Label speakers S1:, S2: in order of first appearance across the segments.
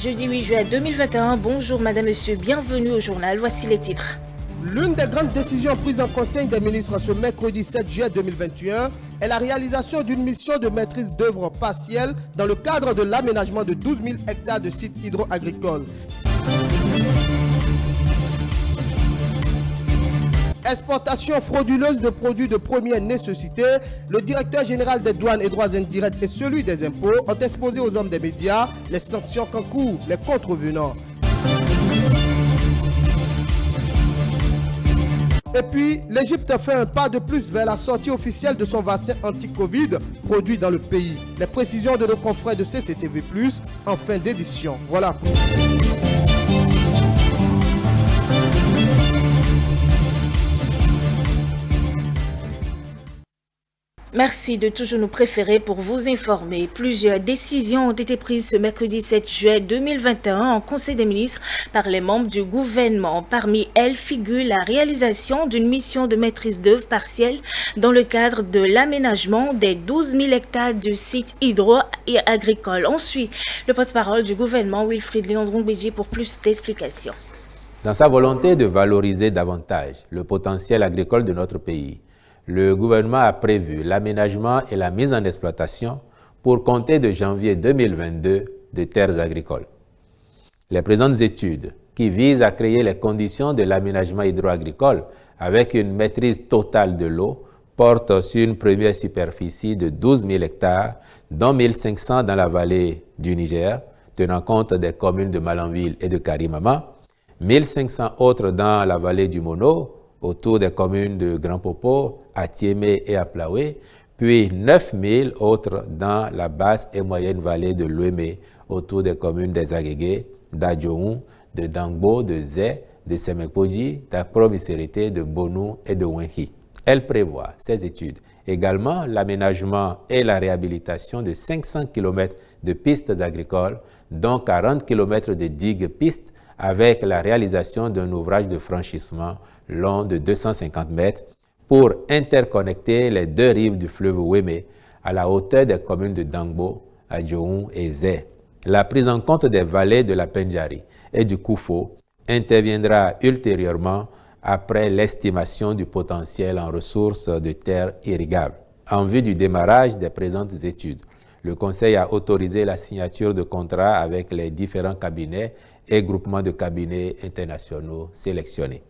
S1: jeudi 8 juillet 2021. Bonjour madame, monsieur, bienvenue au journal. Voici les titres.
S2: L'une des grandes décisions prises en Conseil des ministres ce mercredi 7 juillet 2021 est la réalisation d'une mission de maîtrise d'œuvre partielle dans le cadre de l'aménagement de 12 000 hectares de sites hydro-agricoles. Exportation frauduleuse de produits de première nécessité, le directeur général des douanes et droits indirects et celui des impôts ont exposé aux hommes des médias les sanctions qu'encourent les contrevenants. Et puis, l'Égypte fait un pas de plus vers la sortie officielle de son vaccin anti-Covid produit dans le pays. Les précisions de nos confrères de CCTV+, en fin d'édition. Voilà.
S1: Merci de toujours nous préférer pour vous informer. Plusieurs décisions ont été prises ce mercredi 7 juillet 2021 en Conseil des ministres par les membres du gouvernement. Parmi elles figure la réalisation d'une mission de maîtrise d'œuvre partielle dans le cadre de l'aménagement des 12 000 hectares de sites hydro-agricoles. On suit le porte-parole du gouvernement Wilfried Léandron-Bédier pour plus d'explications.
S3: Dans sa volonté de valoriser davantage le potentiel agricole de notre pays, le gouvernement a prévu l'aménagement et la mise en exploitation pour compter de janvier 2022 de terres agricoles. Les présentes études, qui visent à créer les conditions de l'aménagement hydro-agricole avec une maîtrise totale de l'eau, portent sur une première superficie de 12 000 hectares, dont 1 500 dans la vallée du Niger, tenant compte des communes de Malanville et de Karimama, 1 500 autres dans la vallée du Mono, autour des communes de Grand Popo, Atiémé et Aplaoué, puis 9 000 autres dans la basse et moyenne vallée de l'Ouémé, autour des communes des Agégué, d'Adjoun, de Dangbo, de Zé, de Semekpoji, d'Apromiserité, de Bonou et de Wenhi. Elle prévoit, ces études, également l'aménagement et la réhabilitation de 500 km de pistes agricoles, dont 40 km de digues-pistes, avec la réalisation d'un ouvrage de franchissement long de 250 mètres pour interconnecter les deux rives du fleuve Ouémé à la hauteur des communes de Dangbo, Adjoun et Zé. La prise en compte des vallées de la Pendjari et du Koufo interviendra ultérieurement après l'estimation du potentiel en ressources de terres irrigables. En vue du démarrage des présentes études, le Conseil a autorisé la signature de contrats avec les différents cabinets et groupements de cabinets internationaux sélectionnés.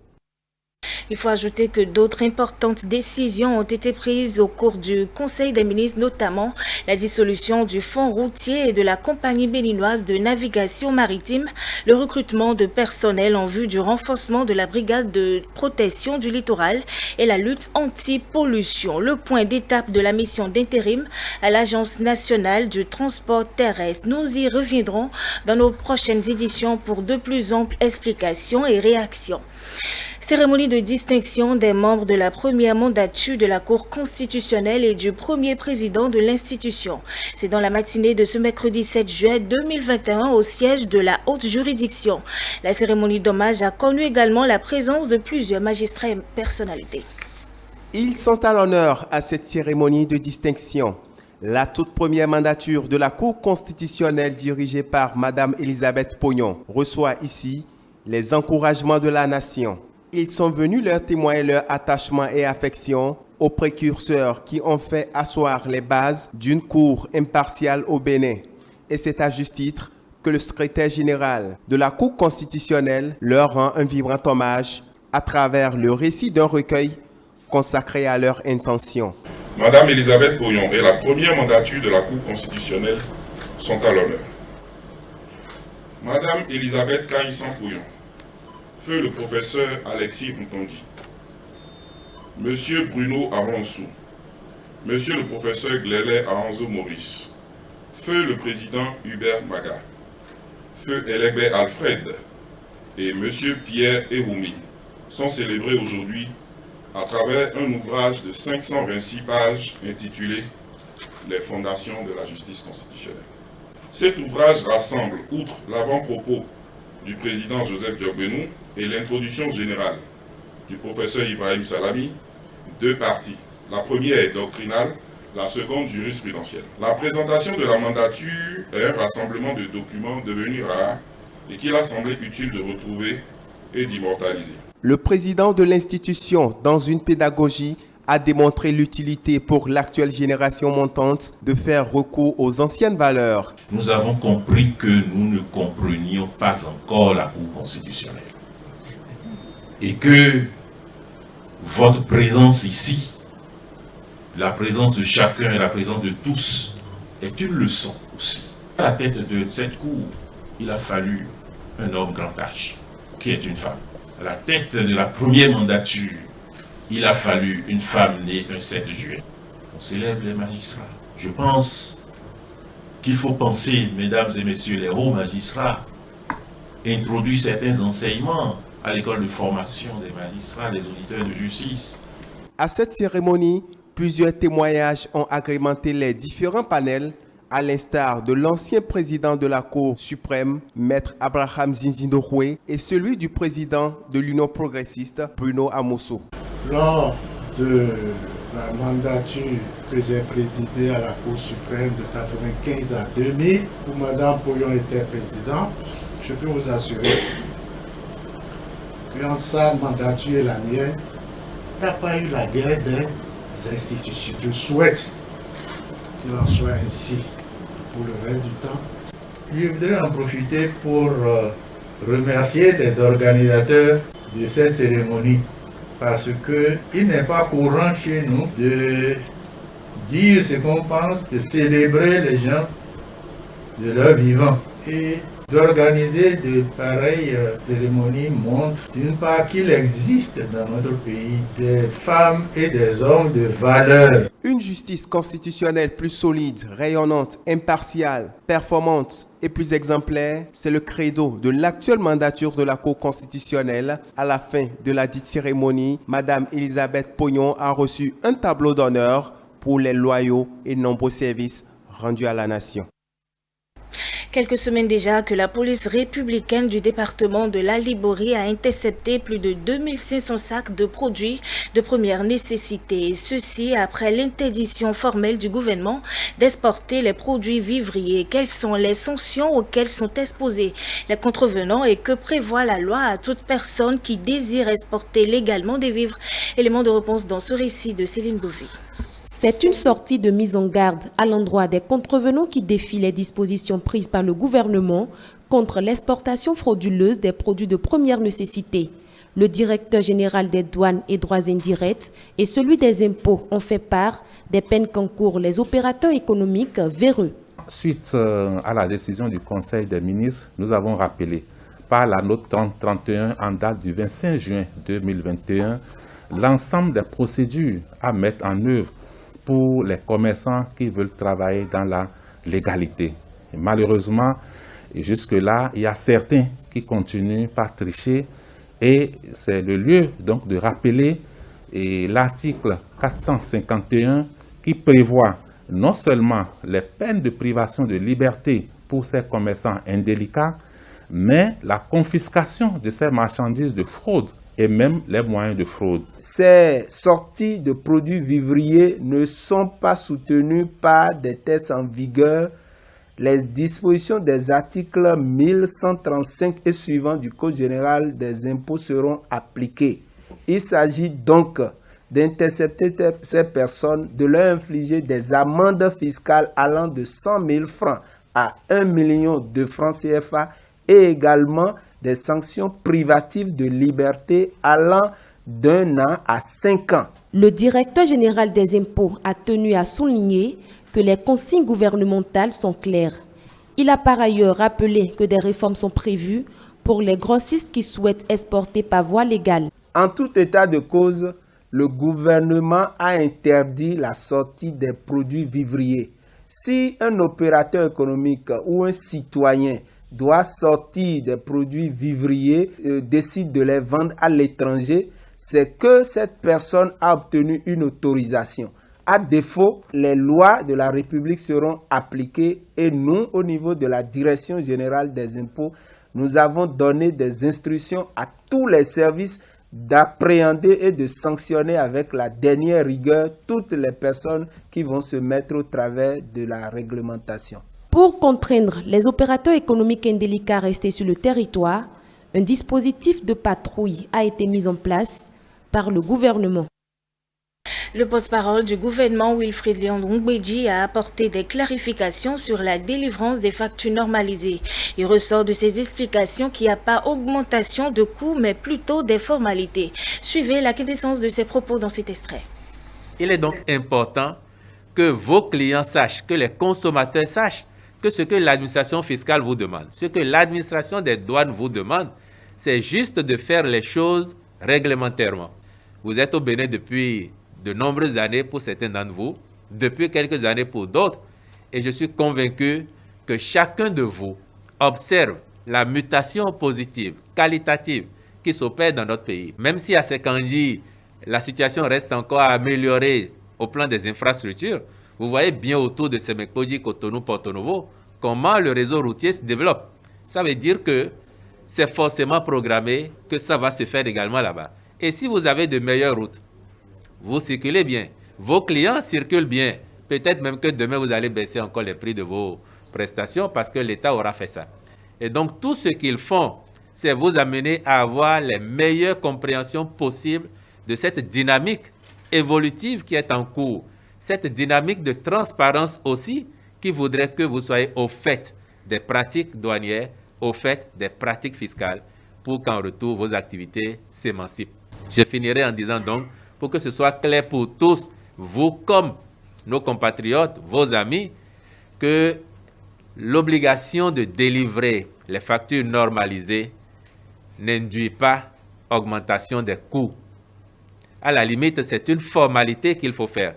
S1: Il faut ajouter que d'autres importantes décisions ont été prises au cours du Conseil des ministres, notamment la dissolution du fonds routier et de la compagnie béninoise de navigation maritime, le recrutement de personnel en vue du renforcement de la brigade de protection du littoral et la lutte anti-pollution. Le point d'étape de la mission d'intérim à l'Agence nationale du transport terrestre. Nous y reviendrons dans nos prochaines éditions pour de plus amples explications et réactions. Cérémonie de distinction des membres de la première mandature de la Cour constitutionnelle et du premier président de l'institution. C'est dans la matinée de ce mercredi 7 juillet 2021 au siège de la haute juridiction. La cérémonie d'hommage a connu également la présence de plusieurs magistrats et personnalités.
S4: Ils sont à l'honneur à cette cérémonie de distinction. La toute première mandature de la Cour constitutionnelle dirigée par Mme Elisabeth Pognon reçoit ici les encouragements de la nation. Ils sont venus leur témoigner leur attachement et affection aux précurseurs qui ont fait asseoir les bases d'une cour impartiale au Bénin. Et c'est à juste titre que le secrétaire général de la Cour constitutionnelle leur rend un vibrant hommage à travers le récit d'un recueil consacré à leur intention.
S5: Madame Elisabeth Pognon et la première mandature de la Cour constitutionnelle sont à l'honneur. Madame Elisabeth Kaïssan Pognon, feu le professeur Alexis Moutondi, Monsieur Bruno Aronsou, Monsieur le professeur Glélé Aranzo Maurice, feu le président Hubert Maga, feu Elegbe Alfred et Monsieur Pierre Ewoumi sont célébrés aujourd'hui à travers un ouvrage de 526 pages intitulé « Les fondations de la justice constitutionnelle ». Cet ouvrage rassemble, outre l'avant-propos du président Joseph Diogbenou et l'introduction générale du professeur Ibrahim Salami, deux parties. La première est doctrinale, La seconde, jurisprudentielle. La présentation de la mandature est un rassemblement de documents devenus rares et qu'il a semblé utile de retrouver et d'immortaliser.
S4: Le président de l'institution, dans une pédagogie, a démontré l'utilité pour l'actuelle génération montante de faire recours aux anciennes valeurs.
S6: Nous avons compris que nous ne comprenions pas encore la Cour constitutionnelle et que votre présence ici, la présence de chacun et la présence de tous est une leçon aussi. À la tête de cette Cour, il a fallu un homme grand âge, qui est une femme. À la tête de la première mandature, il a fallu une femme née un 7 juillet. On célèbre les magistrats. Je pense qu'il faut penser, mesdames et messieurs les hauts magistrats, introduire certains enseignements à l'école de formation des magistrats, des auditeurs de justice.
S4: À cette cérémonie, plusieurs témoignages ont agrémenté les différents panels, à l'instar de l'ancien président de la Cour suprême, Maître Abraham Zinzindorwe, et celui du président de l'Union progressiste, Bruno Amosso.
S7: Lors de la mandature que j'ai présidée à la Cour suprême de 1995 à 2000, où Mme Poyon était présidente, je peux vous assurer qu'entre sa mandature et la mienne, il n'y a pas eu la guerre des institutions. Je souhaite qu'il en soit ainsi pour le reste du temps. Je voudrais en profiter pour remercier les organisateurs de cette cérémonie, parce qu'il n'est pas courant chez nous de dire ce qu'on pense, de célébrer les gens de leur vivant. Et d'organiser de pareilles cérémonies montre d'une part qu'il existe dans notre pays des femmes et des hommes de valeur.
S4: Une justice constitutionnelle plus solide, rayonnante, impartiale, performante et plus exemplaire, c'est le credo de l'actuelle mandature de la Cour constitutionnelle. À la fin de la dite cérémonie, Mme Elisabeth Pognon a reçu un tableau d'honneur pour les loyaux et nombreux services rendus à la nation.
S1: Quelques semaines déjà que la police républicaine du département de la Liborie a intercepté plus de 2500 sacs de produits de première nécessité. Ceci après l'interdiction formelle du gouvernement d'exporter les produits vivriers. Quelles sont les sanctions auxquelles sont exposés les contrevenants et que prévoit la loi à toute personne qui désire exporter légalement des vivres? Élément de réponse dans ce récit de Céline Bovy.
S8: C'est une sortie de mise en garde à l'endroit des contrevenants qui défient les dispositions prises par le gouvernement contre l'exportation frauduleuse des produits de première nécessité. Le directeur général des douanes et droits indirects et celui des impôts ont fait part des peines qu'encourent les opérateurs économiques véreux.
S9: Suite à la décision du Conseil des ministres, nous avons rappelé par la note 3031 en date du 25 juin 2021 l'ensemble des procédures à mettre en œuvre pour les commerçants qui veulent travailler dans la légalité. Et malheureusement, jusque-là, il y a certains qui continuent par tricher et c'est le lieu donc de rappeler l'article 451 qui prévoit non seulement les peines de privation de liberté pour ces commerçants indélicats, mais la confiscation de ces marchandises de fraude et même les moyens de fraude.
S10: Ces sorties de produits vivriers ne sont pas soutenues par des tests en vigueur. Les dispositions des articles 1135 et suivants du Code général des impôts seront appliquées. Il s'agit donc d'intercepter ces personnes, de leur infliger des amendes fiscales allant de 100 000 francs à 1 million de francs CFA et également des sanctions privatives de liberté allant d'1 an à 5 ans.
S8: Le directeur général des impôts a tenu à souligner que les consignes gouvernementales sont claires. Il a par ailleurs rappelé que des réformes sont prévues pour les grossistes qui souhaitent exporter par voie légale.
S10: En tout état de cause, le gouvernement a interdit la sortie des produits vivriers. Si un opérateur économique ou un citoyen doit sortir des produits vivriers, décide de les vendre à l'étranger, c'est que cette personne a obtenu une autorisation. À défaut, les lois de la République seront appliquées et nous, au niveau de la Direction générale des impôts, nous avons donné des instructions à tous les services d'appréhender et de sanctionner avec la dernière rigueur toutes les personnes qui vont se mettre au travers de la réglementation.
S8: Pour contraindre les opérateurs économiques indélicats restés sur le territoire, un dispositif de patrouille a été mis en place par le gouvernement.
S1: Le porte-parole du gouvernement, Wilfried Léon Ngbeji, a apporté des clarifications sur la délivrance des factures normalisées. Il ressort de ces explications qu'il n'y a pas augmentation de coûts, mais plutôt des formalités. Suivez la quintessence de ses propos dans cet extrait.
S3: Il est donc important que vos clients sachent, que les consommateurs sachent que ce que l'administration fiscale vous demande, ce que l'administration des douanes vous demande, c'est juste de faire les choses réglementairement. Vous êtes au Bénin depuis de nombreuses années pour certains d'entre vous, depuis quelques années pour d'autres, et je suis convaincu que chacun de vous observe la mutation positive, qualitative qui s'opère dans notre pays. Même si à Sekandji, la situation reste encore à améliorer au plan des infrastructures, vous voyez bien autour de Semekoji, Cotonou, Porto Novo, comment le réseau routier se développe. Ça veut dire que c'est forcément programmé que ça va se faire également là-bas. Et si vous avez de meilleures routes, vous circulez bien, vos clients circulent bien, peut-être même que demain vous allez baisser encore les prix de vos prestations parce que l'État aura fait ça. Et donc tout ce qu'ils font, c'est vous amener à avoir les meilleures compréhensions possibles de cette dynamique évolutive qui est en cours, cette dynamique de transparence aussi qui voudrait que vous soyez au fait des pratiques douanières, au fait des pratiques fiscales pour qu'en retour vos activités s'émancipent. Je finirai en disant donc, pour que ce soit clair pour tous, vous comme nos compatriotes, vos amis, que l'obligation de délivrer les factures normalisées n'induit pas augmentation des coûts. À la limite, c'est une formalité qu'il faut faire.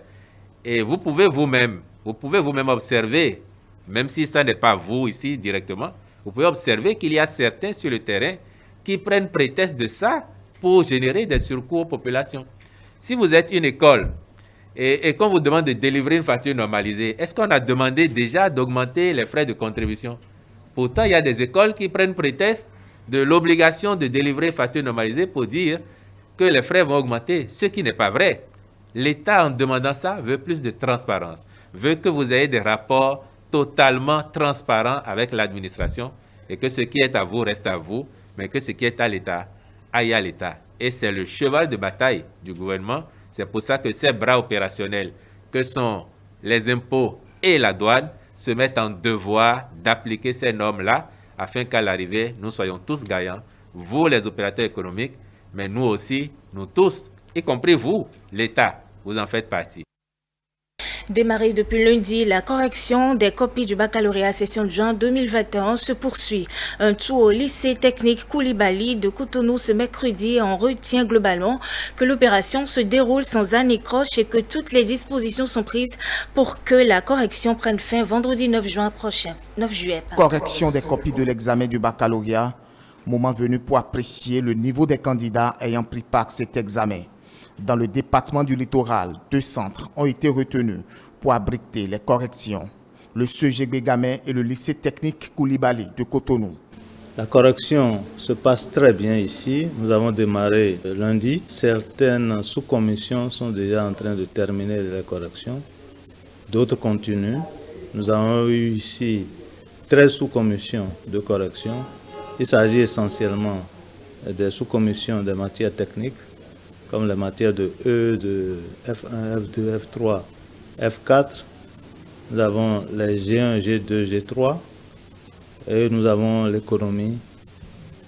S3: Et vous pouvez vous-même observer, même si ça n'est pas vous ici directement, vous pouvez observer qu'il y a certains sur le terrain qui prennent prétexte de ça pour générer des surcoûts aux populations. Si vous êtes une école et qu'on vous demande de délivrer une facture normalisée, est-ce qu'on a demandé déjà d'augmenter les frais de contribution? Pourtant, il y a des écoles qui prennent prétexte de l'obligation de délivrer une facture normalisée pour dire que les frais vont augmenter, ce qui n'est pas vrai. L'État, en demandant ça, veut plus de transparence, veut que vous ayez des rapports totalement transparents avec l'administration et que ce qui est à vous reste à vous, mais que ce qui est à l'État aille à l'État. Et c'est le cheval de bataille du gouvernement. C'est pour ça que ces bras opérationnels, que sont les impôts et la douane, se mettent en devoir d'appliquer ces normes-là, afin qu'à l'arrivée, nous soyons tous gagnants, vous les opérateurs économiques, mais nous aussi, nous tous, y compris vous, l'État, vous en faites partie.
S1: Démarrée depuis lundi, la correction des copies du baccalauréat session de juin 2021 se poursuit. Un tour au lycée technique Koulibaly de Cotonou ce mercredi. On retient globalement que l'opération se déroule sans anicroche et que toutes les dispositions sont prises pour que la correction prenne fin vendredi 9 juillet.
S2: Correction des copies de l'examen du baccalauréat. Moment venu pour apprécier le niveau des candidats ayant pris part à cet examen. Dans le département du littoral, 2 centres ont été retenus pour abriter les corrections. Le CEG Gamin et le lycée technique Koulibaly de Cotonou.
S11: La correction se passe très bien ici. Nous avons démarré lundi. Certaines sous-commissions sont déjà en train de terminer les corrections. D'autres continuent. Nous avons eu ici 13 sous-commissions de correction. Il s'agit essentiellement des sous-commissions des matières techniques, comme les matières de E, de F1, F2, F3, F4. Nous avons les G1, G2, G3. Et nous avons l'économie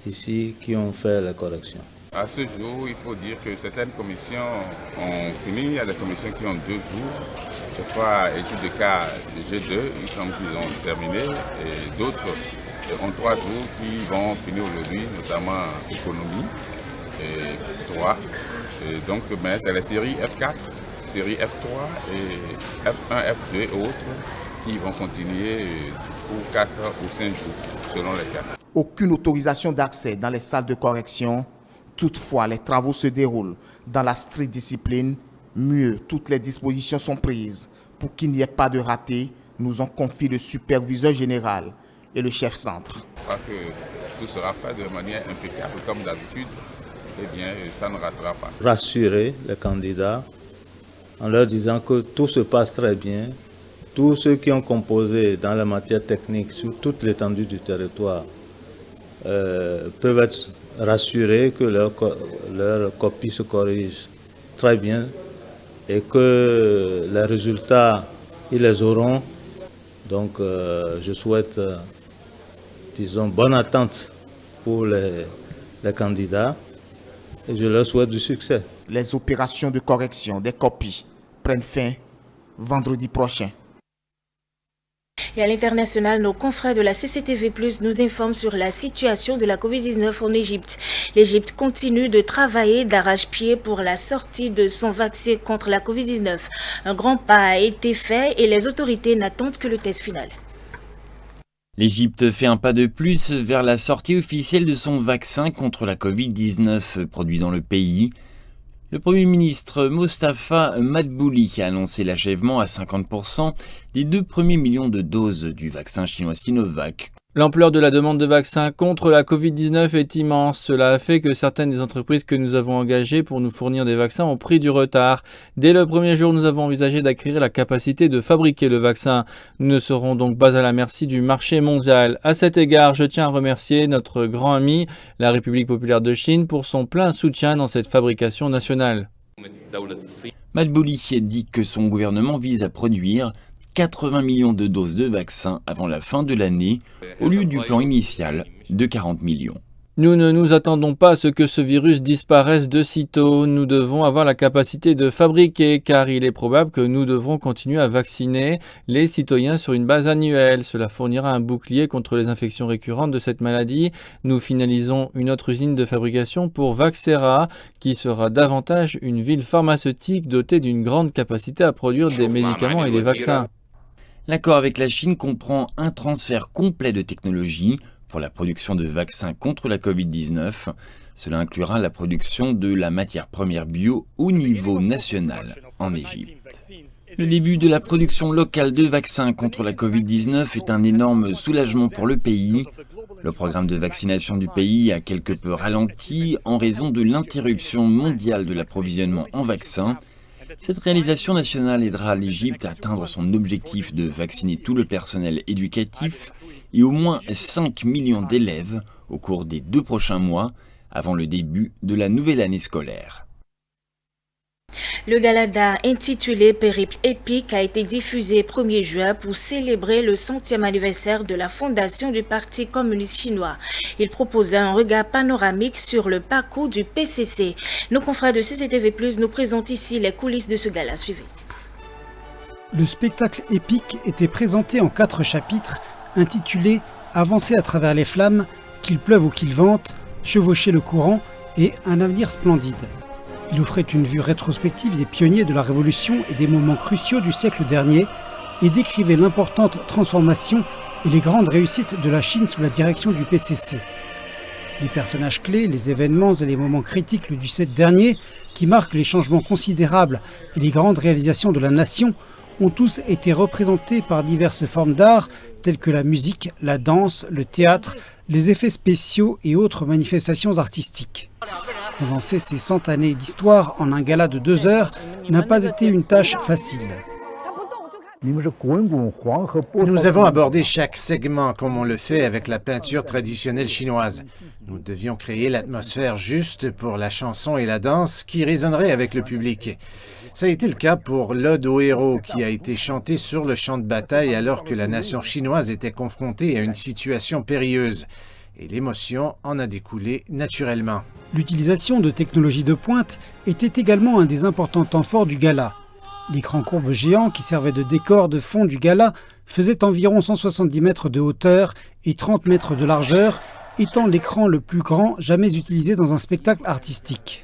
S11: ici qui ont fait la correction.
S12: À ce jour, il faut dire que certaines commissions ont fini. Il y a des commissions qui ont 2 jours. Je crois, études de cas G2, il semble qu'ils ont terminé. Et d'autres ont 3 jours qui vont finir aujourd'hui, notamment économie et 3. Et donc, mais c'est les séries F4, série F3 et F1, F2 et autres qui vont continuer pour 4 ou 5 jours, selon les cas.
S2: Aucune autorisation d'accès dans les salles de correction. Toutefois, les travaux se déroulent dans la stricte discipline. Mieux, toutes les dispositions sont prises pour qu'il n'y ait pas de raté, nous ont confié le superviseur général et le chef centre.
S12: Je crois que tout sera fait de manière impeccable, comme d'habitude. eh bien, ça ne ratera pas.
S11: Rassurer les candidats en leur disant que tout se passe très bien. Tous ceux qui ont composé dans la matière technique sur toute l'étendue du territoire peuvent être rassurés que leur copie se corrige très bien et que les résultats, ils les auront. Donc je souhaite, disons, bonne attente pour les candidats et je leur souhaite du succès.
S13: Les opérations de correction des copies prennent fin vendredi prochain.
S1: Et à l'international, nos confrères de la CCTV+ nous informent sur la situation de la Covid-19 en Égypte. L'Égypte continue de travailler d'arrache-pied pour la sortie de son vaccin contre la Covid-19. Un grand pas a été fait et les autorités n'attendent que le test final.
S14: L'Égypte fait un pas de plus vers la sortie officielle de son vaccin contre la Covid-19 produit dans le pays. Le Premier ministre Mostafa Madbouli a annoncé l'achèvement à 50% des 2 premiers millions de doses du vaccin chinois Sinovac.
S15: L'ampleur de la demande de vaccins contre la Covid-19 est immense. Cela a fait que certaines des entreprises que nous avons engagées pour nous fournir des vaccins ont pris du retard. Dès le premier jour, nous avons envisagé d'acquérir la capacité de fabriquer le vaccin. Nous ne serons donc pas à la merci du marché mondial. À cet égard, je tiens à remercier notre grand ami, la République populaire de Chine, pour son plein soutien dans cette fabrication nationale.
S14: Madbouli dit que son gouvernement vise à produire 80 millions de doses de vaccins avant la fin de l'année, au lieu du plan initial de 40 millions.
S15: Nous ne nous attendons pas à ce que ce virus disparaisse de sitôt. Nous devons avoir la capacité de fabriquer, car il est probable que nous devrons continuer à vacciner les citoyens sur une base annuelle. Cela fournira un bouclier contre les infections récurrentes de cette maladie. Nous finalisons une autre usine de fabrication pour Vaxera, qui sera davantage une ville pharmaceutique dotée d'une grande capacité à produire des médicaments et des vaccins.
S14: L'accord avec la Chine comprend un transfert complet de technologie pour la production de vaccins contre la Covid-19. Cela inclura la production de la matière première bio au niveau national en Égypte. Le début de la production locale de vaccins contre la Covid-19 est un énorme soulagement pour le pays. Le programme de vaccination du pays a quelque peu ralenti en raison de l'interruption mondiale de l'approvisionnement en vaccins. Cette réalisation nationale aidera l'Égypte à atteindre son objectif de vacciner tout le personnel éducatif et au moins 5 millions d'élèves au cours des 2 prochains mois avant le début de la nouvelle année scolaire.
S1: Le gala d'art intitulé Périple épique a été diffusé 1er juin pour célébrer le 100e anniversaire de la fondation du Parti communiste chinois. Il proposait un regard panoramique sur le parcours du PCC. Nos confrères de CCTV+ nous présentent ici les coulisses de ce gala. Suivez.
S16: Le spectacle épique était présenté en 4 chapitres intitulés « Avancer à travers les flammes, qu'il pleuve ou qu'il vente, chevaucher le courant et un avenir splendide ». Il offrait une vue rétrospective des pionniers de la Révolution et des moments cruciaux du siècle dernier et décrivait l'importante transformation et les grandes réussites de la Chine sous la direction du PCC. Les personnages clés, les événements et les moments critiques du siècle dernier, qui marquent les changements considérables et les grandes réalisations de la nation, ont tous été représentés par diverses formes d'art telles que la musique, la danse, le théâtre, les effets spéciaux et autres manifestations artistiques. Condenser ces 100 années d'histoire en un gala de 2 heures n'a pas été une tâche facile.
S17: Nous avons abordé chaque segment comme on le fait avec la peinture traditionnelle chinoise. Nous devions créer l'atmosphère juste pour la chanson et la danse qui résonnerait avec le public. Ça a été le cas pour l'Ode aux héros qui a été chantée sur le champ de bataille alors que la nation chinoise était confrontée à une situation périlleuse. Et l'émotion en a découlé naturellement.
S16: L'utilisation de technologies de pointe était également un des importants temps forts du gala. L'écran courbe géant qui servait de décor de fond du gala faisait environ 170 mètres de hauteur et 30 mètres de largeur, étant l'écran le plus grand jamais utilisé dans un spectacle artistique.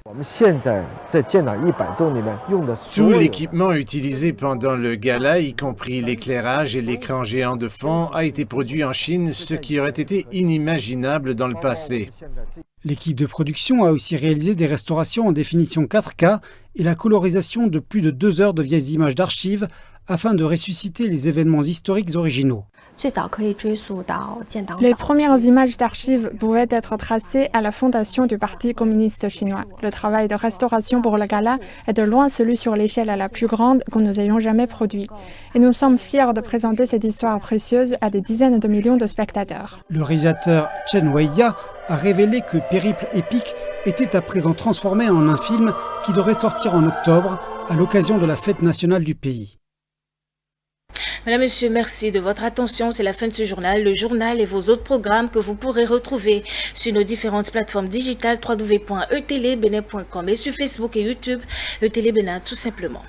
S17: Tout l'équipement utilisé pendant le gala, y compris l'éclairage et l'écran géant de fond, a été produit en Chine, ce qui aurait été inimaginable dans le passé.
S16: L'équipe de production a aussi réalisé des restaurations en définition 4K et la colorisation de plus de 2 heures de vieilles images d'archives afin de ressusciter les événements historiques originaux.
S18: Les premières images d'archives pouvaient être tracées à la fondation du Parti communiste chinois. Le travail de restauration pour le gala est de loin celui sur l'échelle la plus grande que nous ayons jamais produit. Et nous sommes fiers de présenter cette histoire précieuse à des dizaines de millions de spectateurs.
S16: Le réalisateur Chen Weiya a révélé que Périple épique était à présent transformé en un film qui devrait sortir en octobre à l'occasion de la fête nationale du pays.
S1: Madame, Monsieur, merci de votre attention. C'est la fin de ce journal. Le journal et vos autres programmes que vous pourrez retrouver sur nos différentes plateformes digitales www.etelebena.com et sur Facebook et YouTube, Etelebena tout simplement.